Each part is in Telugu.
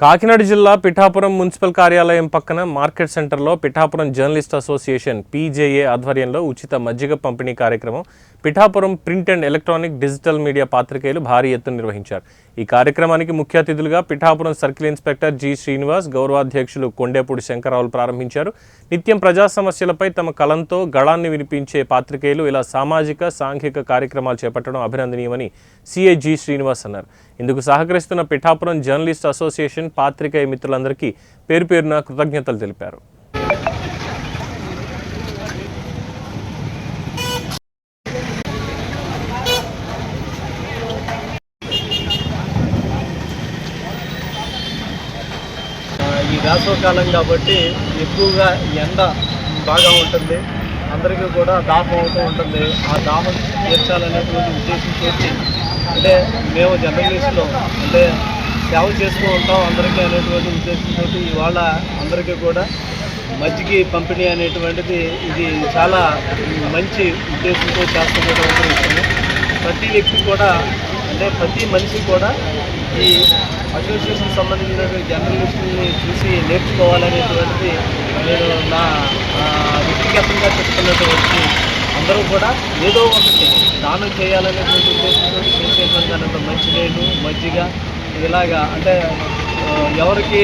కాకినాడ జిల్లా పిఠాపురం మున్సిపల్ కార్యాలయం పక్కన మార్కెట్ సెంటర్లో పిఠాపురం జర్నలిస్ట్ అసోసియేషన్ పీజేఏ ఆధ్వర్యంలో ఉచిత మజ్జిగ పంపిణీ కార్యక్రమం Pithapuram print and electronic digital media పాత్రికేయులు భారీ ఎత్తున నిర్వహించారు. ఈ కార్యక్రమానికి ముఖ్య అతిథులుగా Pithapuram circle inspector G Srinivas, గౌరవాధ్యక్షులు కొండేపూడి శంకరరావులు ప్రారంభించారు. నిత్యం ప్రజా సమస్యలపై తమ కలంతో గళాన్ని వినిపించే పాత్రికేయులు ఇలా సామాజిక సాంఘిక కార్యక్రమాలు చేపట్టడం అభినందనీయమని సిఐ జి శ్రీనివాస్ అన్నారు. ఇందుకు సహకరిస్తున్న పిఠాపురం జర్నలిస్ట్ అసోసియేషన్ పాత్రికేయ మిత్రులందరికీ పేరు పేరున కృతజ్ఞతలు తెలిపారు. ఈ వేసవకాలం కాబట్టి ఎక్కువగా ఎండ బాగా ఉంటుంది, అందరికీ కూడా దాహం అవుతూ ఉంటుంది. ఆ దాహం తీర్చాలనేటువంటి ఉద్దేశంతో అంటే మేము జర్నలిస్టులు అంటే సేవ చేస్తూ ఉంటాం అందరికీ అనేటువంటి ఉద్దేశంతో ఇవాళ అందరికీ కూడా మజ్జిగ పంపిణీ అనేటువంటిది ఇది చాలా మంచి ఉద్దేశంతో చేస్తున్నటువంటి విషయం. ప్రతి వ్యక్తి కూడా అంటే ప్రతి మనిషి కూడా ఈ అసోసియేషన్ సంబంధించినటువంటి జర్నలిస్టుని చూసి నేర్చుకోవాలనేటువంటిది నేను నా వ్యక్తిగతంగా చెప్తున్నటువంటి అందరూ కూడా ఏదో ఒకటి దానం చేయాలనేటువంటి ఉద్దేశంతో చేసేటువంటి దాంట్లో మంచినీళ్ళు మజ్జిగ ఇలాగా అంటే ఎవరికి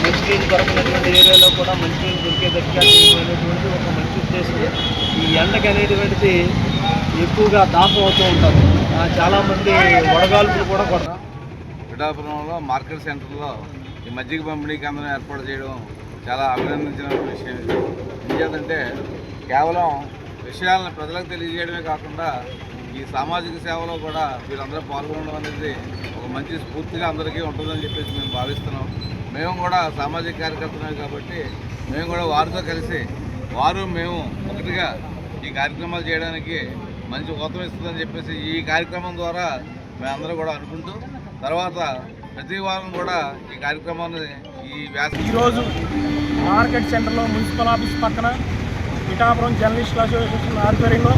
మంచినీళ్ళు దొరకనటువంటి ఏరియాలో కూడా మంచినీళ్ళు దొరికేటట్టుగా చేయమైనటువంటి ఒక మంచి ఉద్దేశం. ఈ ఎండకి అనేటువంటిది ఎక్కువగా దాహం అవుతూ ఉంటారు. చాలామంది వడగాల్పులు కూడా కొడతారు. పిఠాపురంలో మార్కెట్ సెంటర్లో ఈ మజ్జిగ పంపిణీ కేంద్రం ఏర్పాటు చేయడం చాలా అభినందించిన విషయం. ఎందుకంటే కేవలం విషయాలను ప్రజలకు తెలియజేయడమే కాకుండా ఈ సామాజిక సేవలో కూడా వీరందరూ పాల్గొనడం అనేది ఒక మంచి స్ఫూర్తిగా అందరికీ ఉంటుందని చెప్పేసి మేము భావిస్తున్నాం. మేము కూడా సామాజిక కార్యకర్తలమే కాబట్టి మేము కూడా వారితో కలిసి మేము ఒకటిగా ఈ కార్యక్రమాలు చేయడానికి మంచి ఊతం ఇస్తుందని చెప్పేసి ఈ కార్యక్రమం ద్వారా మేమందరూ కూడా అనుకుంటూ తర్వాత ప్రతి వారం కూడా ఈ కార్యక్రమాన్ని ఈరోజు మార్కెట్ సెంటర్లో మున్సిపల్ ఆఫీస్ పక్కన పిఠాపురం జర్నలిస్ట్ అసోసియేషన్ ఆధ్వర్యంలో